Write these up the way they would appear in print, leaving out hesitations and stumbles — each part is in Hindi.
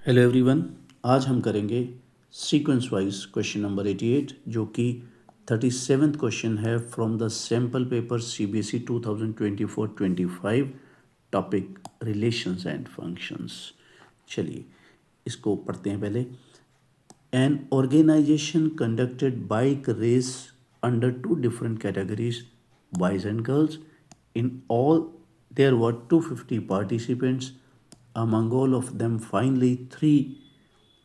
Hello everyone. आज हम करेंगे सीक्वेंस वाइज क्वेश्चन नंबर 88 जो कि 37th क्वेश्चन है from the sample paper CBSE 2024-25 topic relations and functions. चलिए इसको पढ़ते हैं पहले। An organisation conducted bike race under two different categories boys and girls in all there were 250 participants. Among all of them, finally, 3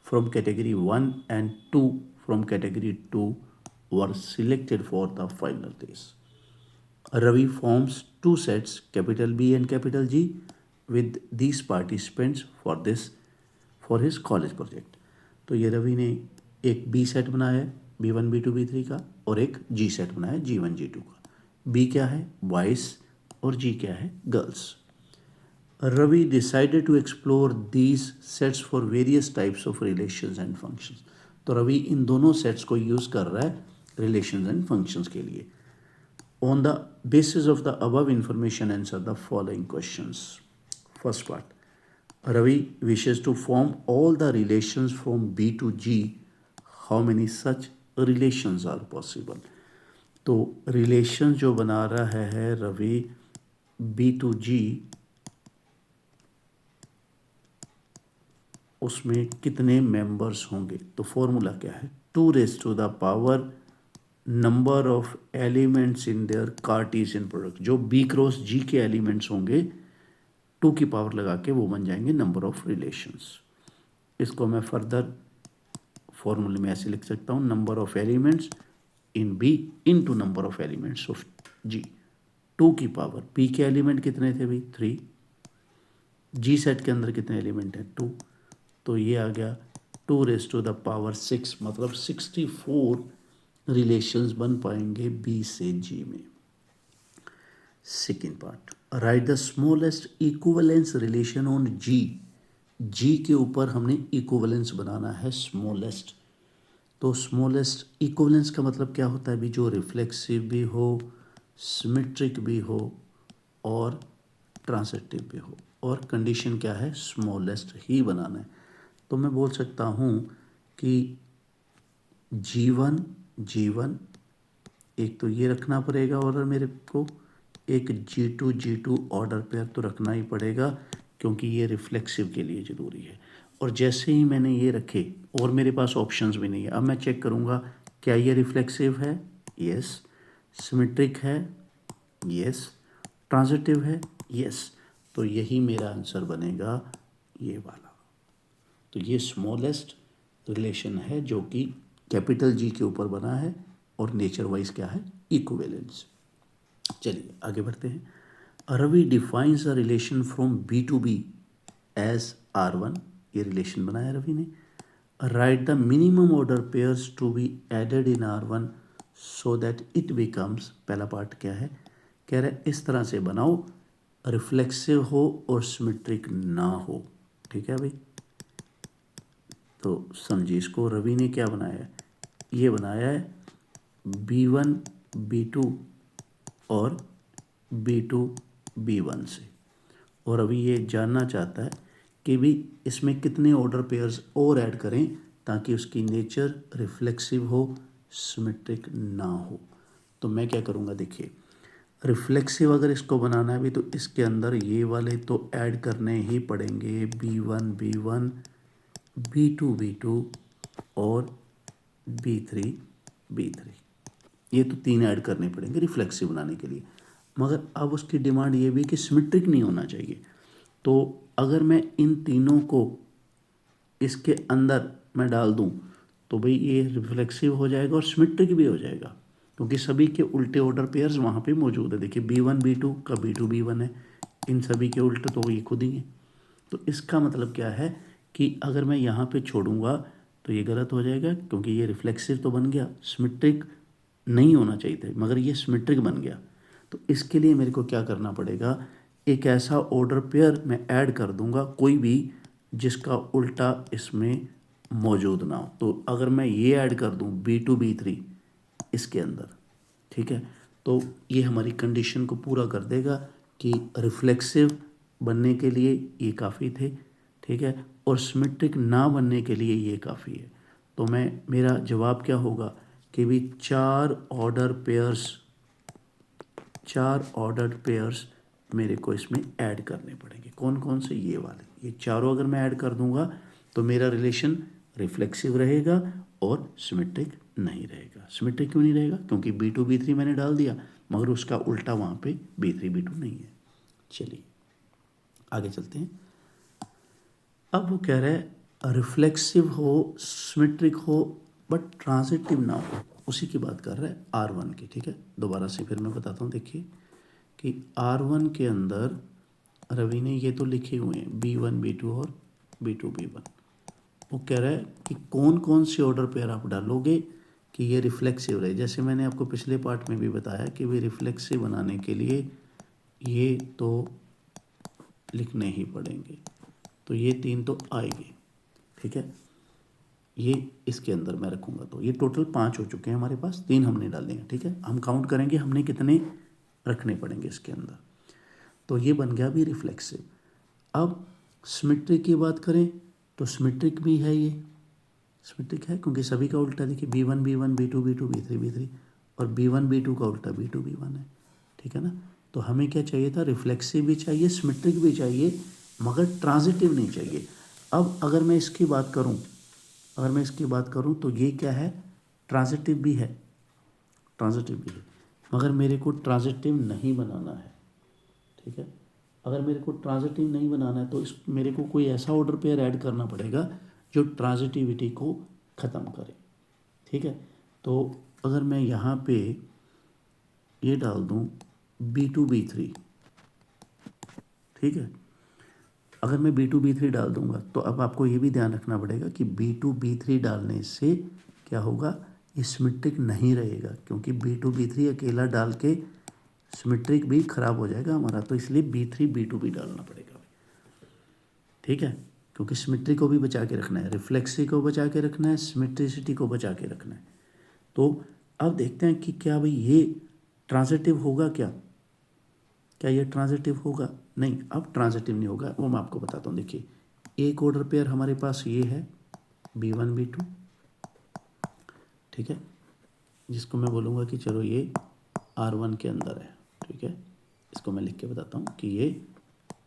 from category 1 and 2 from category 2 were selected for the final race. Ravi forms 2 sets, capital B and capital G, with these participants for his college project. तो ये रवि ने एक बी सेट बनाया है B1 B2 B3 का, और एक जी सेट बनाया है G1 G2 का। बी क्या है? बॉयज़, और जी क्या है? Girls. Ravi decided to explore these sets for various types of relations and functions. तो रवि इन दोनों सेट्स को यूज़ कर रहा है रिलेशंस एंड फंक्शंस के लिए। On the basis of the above information, answer the following questions. First part, Ravi wishes to form all the relations from B to G. How many such relations are possible? तो रिलेशन जो बना रहा है रवि B to G, उसमें कितने मेंबर्स होंगे? तो फॉर्मूला क्या है? 2 raised to the power number of elements in their Cartesian product. जो बी क्रॉस जी के एलिमेंट्स होंगे 2 की पावर लगा के वो बन जाएंगे नंबर ऑफ रिलेशंस। इसको मैं फर्दर फॉर्मूले में ऐसे लिख सकता हूँ, number of elements in B into number of elements of G. 2 की पावर, पी के एलिमेंट कितने थे भाई? 3। जी सेट के अंदर कितने एलिमेंट हैं? 2। तो ये आ गया 2 raised to the power 6, मतलब 64 रिलेशंस बन पाएंगे बी से जी में। Second part, right the smallest equivalence relation on G. G के ऊपर हमने इक्विवेलेंस बनाना है स्मॉलेस्ट। तो स्मॉलेस्ट इक्विवेलेंस का मतलब क्या होता है भी? जो रिफ्लेक्सिव भी हो, सिमेट्रिक भी हो और ट्रांसिटिव भी हो, और कंडीशन क्या है? स्मॉलेस्ट ही बनाना है। तो मैं बोल सकता हूँ कि G1 एक तो ये रखना पड़ेगा ऑर्डर मेरे को, एक G2 ऑर्डर पेयर तो रखना ही पड़ेगा क्योंकि ये रिफ्लेक्सिव के लिए ज़रूरी है। और जैसे ही मैंने ये रखे और मेरे पास ऑप्शंस भी नहीं है, अब मैं चेक करूँगा क्या ये रिफ्लेक्सिव है? यस। सिमेट्रिक है? यस। ट्रांजिटिव है? यस। तो यही मेरा आंसर बनेगा, ये वाला। तो ये स्मॉलेस्ट रिलेशन है जो कि कैपिटल जी के ऊपर बना है, और नेचर वाइज क्या है? इक्विवेलेंस। चलिए आगे बढ़ते हैं। Ravi defines a relation from B to B as R1। ये रिलेशन बनाया रवि ने। Write the minimum order pairs to be added in R1 so that it becomes. पहला पार्ट क्या है? कह रहा है इस तरह से बनाओ रिफ्लेक्सिव हो और सिमेट्रिक ना हो। ठीक है भाई, तो समझिए इसको। रवि ने क्या बनाया है? ये बनाया है B1 B2 और B2 B1 से, और अभी ये जानना चाहता है कि भी इसमें कितने ऑर्डर पेयर्स और ऐड करें ताकि उसकी नेचर रिफ्लेक्सिव हो, सिमेट्रिक ना हो। तो मैं क्या करूँगा, देखिए रिफ्लेक्सिव अगर इसको बनाना है भी तो इसके अंदर ये वाले तो ऐड करने ही पड़ेंगे, B1 B1 B2 B2 और B3 B3। ये तो 3 ऐड करने पड़ेंगे रिफ्लेक्सिव बनाने के लिए। मगर अब उसकी डिमांड ये भी कि सिमेट्रिक नहीं होना चाहिए। तो अगर मैं इन तीनों को इसके अंदर मैं डाल दूं तो भाई ये रिफ्लेक्सिव हो जाएगा और सिमेट्रिक भी हो जाएगा, क्योंकि सभी के उल्टे ऑर्डर पेयर्स वहाँ पे मौजूद है। देखिए B1 B2 का B2 B1 है, इन सभी के उल्टे तो ये खुद ही हैं। तो इसका मतलब क्या है कि अगर मैं यहाँ पे छोड़ूंगा तो ये गलत हो जाएगा, क्योंकि ये रिफ्लेक्सिव तो बन गया, सिमेट्रिक नहीं होना चाहिए था, मगर ये सिमेट्रिक बन गया। तो इसके लिए मेरे को क्या करना पड़ेगा? एक ऐसा ऑर्डर पेयर मैं ऐड कर दूंगा कोई भी जिसका उल्टा इसमें मौजूद ना हो। तो अगर मैं ये ऐड कर दूं B2 B3 इसके अंदर, ठीक है, तो ये हमारी कंडीशन को पूरा कर देगा कि रिफ्लेक्सिव बनने के लिए ये काफ़ी थे। ठीक है, और सिमेट्रिक ना बनने के लिए ये काफ़ी है। तो मेरा जवाब क्या होगा कि भी चार ऑर्डर्ड पेयर्स मेरे को इसमें ऐड करने पड़ेंगे। कौन कौन से? ये वाले, ये चारों अगर मैं ऐड कर दूंगा तो मेरा रिलेशन रिफ्लेक्सिव रहेगा और सिमेट्रिक नहीं रहेगा। सिमेट्रिक क्यों नहीं रहेगा? क्योंकि B2 B3 मैंने डाल दिया, मगर उसका उल्टा वहाँ पे B3 B2 नहीं है। चलिए आगे चलते हैं। अब वो कह रहा है रिफ्लेक्सिव हो, सिमेट्रिक हो, बट ट्रांजिटिव ना हो, उसी की बात कर रहा है R1 की। ठीक है, दोबारा से फिर मैं बताता हूँ। देखिए कि R1 के अंदर रवि ने ये तो लिखे हुए हैं B1 B2 और B2 B1। वो कह रहा है कि कौन कौन से ऑर्डर पेयर आप डालोगे कि ये रिफ्लेक्सिव रहे। जैसे मैंने आपको पिछले पार्ट में भी बताया कि वे रिफ्लेक्सिव बनाने के लिए ये तो लिखने ही पड़ेंगे, तो ये 3 तो आएंगे। ठीक है, ये इसके अंदर मैं रखूँगा, तो ये टोटल 5 हो चुके हैं हमारे पास, 3 हमने डाले हैं। ठीक है, हम काउंट करेंगे हमने कितने रखने पड़ेंगे इसके अंदर। तो ये बन गया भी रिफ्लेक्सिव। अब सिमेट्रिक की बात करें तो सिमेट्रिक भी है, ये सिमेट्रिक है क्योंकि सभी का उल्टा देखिए B1 B1 B2 B2 B3 B3 और B1 B2 का उल्टा B2 B1 है। ठीक है ना, तो हमें क्या चाहिए था? रिफ्लेक्सिव भी चाहिए, सिमेट्रिक भी चाहिए, मगर ट्रांजिटिव नहीं चाहिए। अब अगर मैं इसकी बात करूं तो ये क्या है? ट्रांजिटिव भी है, मगर मेरे को ट्रांजिटिव नहीं बनाना है। ठीक है, अगर मेरे को ट्रांजिटिव नहीं बनाना है तो मेरे को कोई ऐसा ऑर्डर पेयर ऐड करना पड़ेगा जो ट्रांजिटिविटी को ख़त्म करे। ठीक है, तो अगर मैं यहाँ पे ये डाल दूँ B2 B3, ठीक है, अगर मैं B2 B3 डाल दूंगा तो अब आपको ये भी ध्यान रखना पड़ेगा कि B2 B3 डालने से क्या होगा? ये सिमेट्रिक नहीं रहेगा, क्योंकि B2 B3 अकेला डाल के सिमेट्रिक भी खराब हो जाएगा हमारा, तो इसलिए B3 B2 भी डालना पड़ेगा। ठीक है, क्योंकि सिमेट्री को भी बचा के रखना है, रिफ्लेक्सिव को बचा के रखना है, सिमेट्रिसिटी को बचा के रखना है। तो अब देखते हैं कि क्या भाई ये ट्रांजिटिव होगा क्या ये ट्रांजिटिव होगा? नहीं, अब ट्रांजिटिव नहीं होगा, वो मैं आपको बताता हूँ। देखिए एक ऑर्डर पेयर हमारे पास ये है B1 B2, ठीक है, जिसको मैं बोलूँगा कि चलो ये R1 के अंदर है। ठीक है, इसको मैं लिख के बताता हूँ कि ये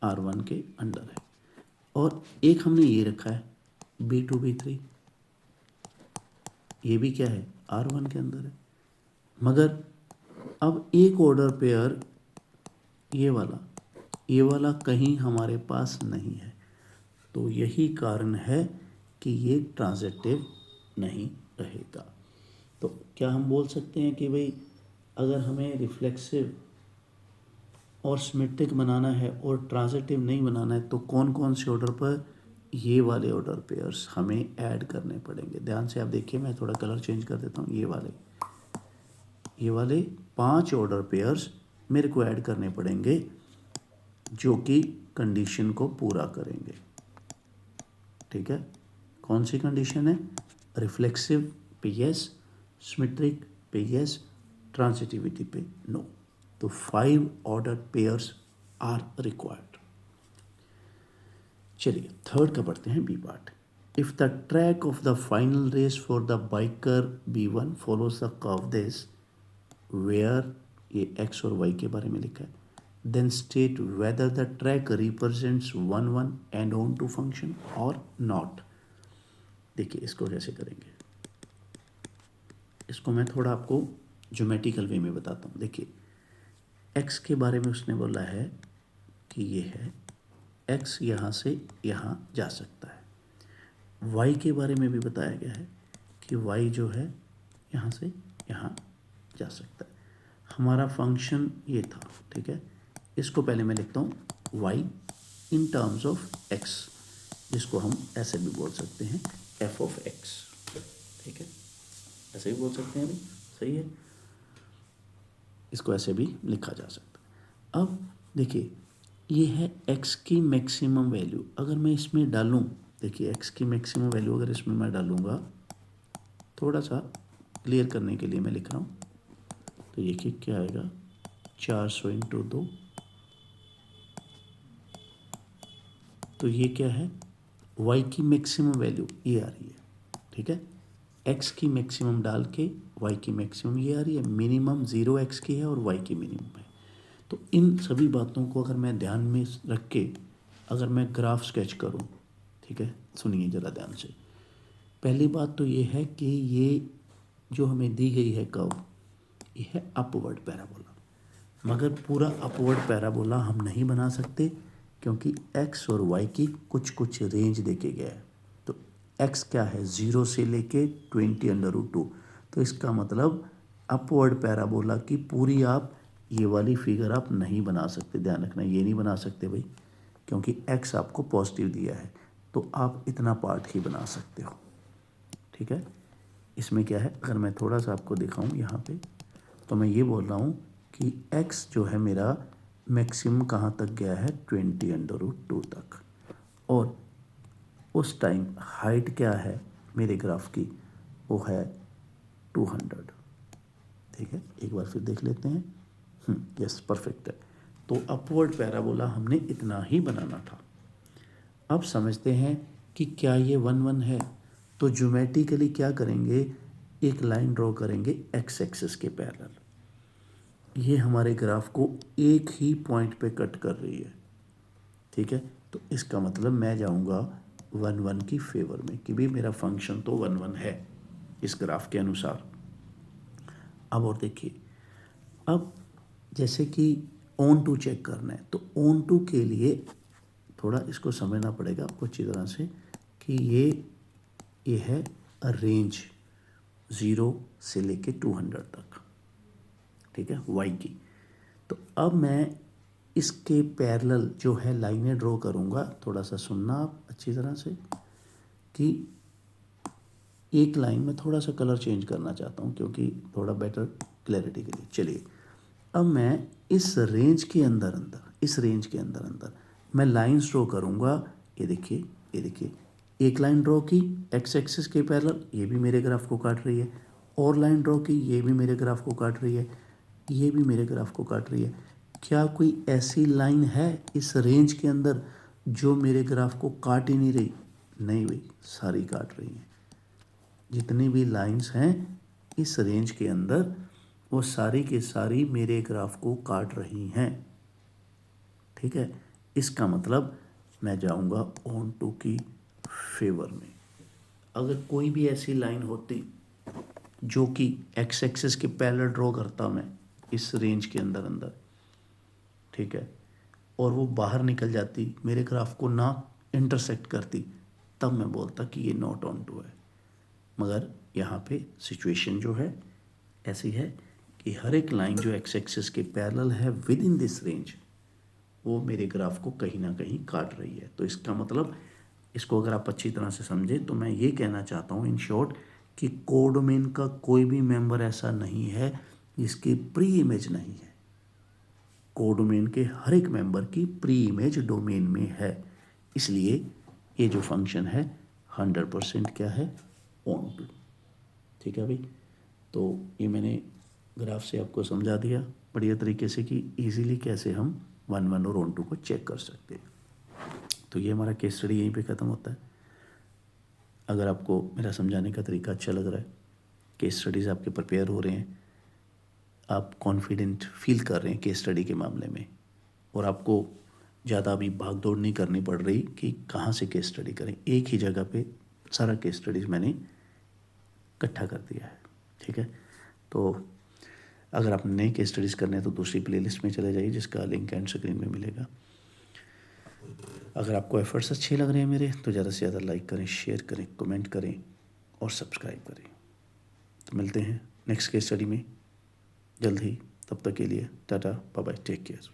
R1 के अंडर है। और एक हमने ये रखा है B2 B3, ये भी क्या है? R1 के अंदर है। मगर अब एक ऑर्डर पेयर ये वाला कहीं हमारे पास नहीं है, तो यही कारण है कि ये ट्रांजिटिव नहीं रहेगा। तो क्या हम बोल सकते हैं कि भाई अगर हमें रिफ्लेक्सिव और सिमेट्रिक बनाना है और ट्रांजिटिव नहीं बनाना है तो कौन कौन से ऑर्डर पर ये वाले ऑर्डर पेयर्स हमें ऐड करने पड़ेंगे? ध्यान से आप देखिए, मैं थोड़ा कलर चेंज कर देता हूँ। ये वाले 5 ऑर्डर पेयर्स मेरे को ऐड करने पड़ेंगे जो कि कंडीशन को पूरा करेंगे। ठीक है, कौन सी कंडीशन है? रिफ्लेक्सिव पे यस, सिमेट्रिक पे यस, ट्रांजिटिविटी पे नो। तो 5 ऑर्डर पेयर्स आर रिक्वायर्ड। चलिए थर्ड का पढ़ते हैं, B part. If the track of the final race for the biker B1 follows the curve this where, ये एक्स और वाई के बारे में लिखा है, then state whether the track represents 1 and onto function और नॉट। देखिए इसको कैसे करेंगे, इसको मैं थोड़ा आपको ज्योमेट्रिकल वे में बताता हूँ। देखिए एक्स के बारे में उसने बोला है कि ये है एक्स, यहाँ से यहाँ जा सकता है। वाई के बारे में भी बताया गया है कि वाई जो है यहाँ से यहाँ जा सकता है। हमारा फंक्शन ये था। ठीक है, इसको पहले मैं लिखता हूँ Y in terms of X, जिसको हम ऐसे भी बोल सकते हैं एफ ऑफ एक्स। ठीक है, ऐसे भी बोल सकते हैं, अभी सही है, इसको ऐसे भी लिखा जा सकता है। अब देखिए ये है एक्स की मैक्सिमम वैल्यू, अगर मैं इसमें डालूँ, देखिए एक्स की मैक्सिमम वैल्यू अगर इसमें मैं डालूँगा, थोड़ा सा क्लियर करने के लिए मैं लिख रहा हूँ, तो ये क्या आएगा 400 इंटू 2, तो ये क्या है वाई की मैक्सिमम वैल्यू ये आ रही है, ठीक है। एक्स की मैक्सिमम डाल के वाई की मैक्सिमम ये आ रही है, मिनिमम 0x की है और वाई की मिनिमम है। तो इन सभी बातों को अगर मैं ध्यान में रख के अगर मैं ग्राफ स्केच करूं, ठीक है, सुनिए ज़रा ध्यान से। पहली बात तो ये है कि ये जो हमें दी गई है कर्व, ये है अपवर्ड पैराबोला, मगर पूरा अपवर्ड पैराबोला हम नहीं बना सकते क्योंकि x और y की कुछ कुछ रेंज देके गया है। तो x क्या है, 0 से लेके 20√2। तो इसका मतलब अपवर्ड पैराबोला की पूरी आप ये वाली फिगर आप नहीं बना सकते, ध्यान रखना, ये नहीं बना सकते भाई, क्योंकि x आपको पॉजिटिव दिया है, तो आप इतना पार्ट ही बना सकते हो, ठीक है। इसमें क्या है, अगर मैं थोड़ा सा आपको दिखाऊं यहाँ पे, तो मैं ये बोल रहा हूँ कि x जो है मेरा मैक्सिमम कहाँ तक गया है, 20√2 तक, और उस टाइम हाइट क्या है मेरे ग्राफ की, वो है 200, ठीक है। एक बार फिर देख लेते हैं, यस परफेक्ट है। तो अपवर्ड पैराबोला हमने इतना ही बनाना था। अब समझते हैं कि क्या ये 1 1 है, तो ज्योमेट्रिकली क्या करेंगे, एक लाइन ड्रॉ करेंगे एक्स एक्सिस के पैरेलल। ये हमारे ग्राफ को एक ही पॉइंट पे कट कर रही है, ठीक है। तो इसका मतलब मैं जाऊंगा 1 1 की फेवर में कि भी मेरा फंक्शन तो 1 1 है इस ग्राफ के अनुसार। अब और देखिए, अब जैसे कि ऑन टू चेक करना है, तो ऑन टू के लिए थोड़ा इसको समझना पड़ेगा आपको अच्छी तरह से कि ये है रेंज 0 से लेके 200 तक, ठीक है, वाई की। तो अब मैं इसके पैरेलल जो है लाइनें ड्रॉ करूँगा, थोड़ा सा सुनना आप अच्छी तरह से, कि एक लाइन में थोड़ा सा कलर चेंज करना चाहता हूँ क्योंकि थोड़ा बेटर क्लैरिटी के लिए। चलिए, अब मैं इस रेंज के अंदर अंदर मैं लाइंस ड्रॉ करूँगा। ये देखिए, ये देखिए, एक लाइन ड्रॉ की एक्स एक्सिस के पैरेलल, ये भी मेरे ग्राफ को काट रही है, और लाइन ड्रॉ की, ये भी मेरे ग्राफ को काट रही है, ये भी मेरे ग्राफ को काट रही है। क्या कोई ऐसी लाइन है इस रेंज के अंदर जो मेरे ग्राफ को काट ही नहीं रही? नहीं भाई, सारी काट रही हैं। जितनी भी लाइंस हैं इस रेंज के अंदर, वो सारी की सारी मेरे ग्राफ को काट रही हैं, ठीक है। इसका मतलब मैं जाऊंगा ऑन टू की फेवर में। अगर कोई भी ऐसी लाइन होती जो कि एक्स एक्सिस के पैरेलल ड्रॉ करता मैं इस रेंज के अंदर, ठीक है, और वो बाहर निकल जाती, मेरे ग्राफ को ना इंटरसेक्ट करती, तब मैं बोलता कि ये नॉट ऑन टू है। मगर यहाँ पे सिचुएशन जो है ऐसी है कि हर एक लाइन जो एक्स एक्सिस के पैरेलल है विद इन दिस रेंज, वो मेरे ग्राफ को कहीं ना कहीं काट रही है। तो इसका मतलब, इसको अगर आप अच्छी तरह से समझें तो मैं ये कहना चाहता हूँ इन शॉर्ट कि कोडोमेन का कोई भी मेंबर ऐसा नहीं है जिसकी प्री इमेज नहीं है। कोडोमेन के हर एक मेंबर की प्री इमेज डोमेन में है, इसलिए ये जो फंक्शन है 100% क्या है, ऑन टू, ठीक है भाई। तो ये मैंने ग्राफ से आपको समझा दिया बढ़िया तरीके से कि इजीली कैसे हम 1 1 और ऑन टू को चेक कर सकते हैं। तो ये हमारा केस स्टडी यहीं पे ख़त्म होता है। अगर आपको मेरा समझाने का तरीका अच्छा लग रहा है, केस स्टडीज़ आपके प्रिपेयर हो रहे हैं, आप कॉन्फिडेंट फील कर रहे हैं केस स्टडी के मामले में, और आपको ज़्यादा अभी भाग दौड़ नहीं करनी पड़ रही कि कहाँ से केस स्टडी करें, एक ही जगह पे सारा केस स्टडीज़ मैंने इकट्ठा कर दिया है, ठीक है। तो अगर आप नए केस स्टडीज़ करने हैं तो दूसरी प्लेलिस्ट में चले जाइए जिसका लिंक एंड स्क्रीन में मिलेगा। अगर आपको एफर्ट्स अच्छे लग रहे हैं मेरे, तो ज़्यादा से ज़्यादा लाइक करें, शेयर करें, कमेंट करें और सब्सक्राइब करें। तो मिलते हैं नेक्स्ट केस स्टडी में जल्द ही, तब तक के लिए tata bye bye, take care.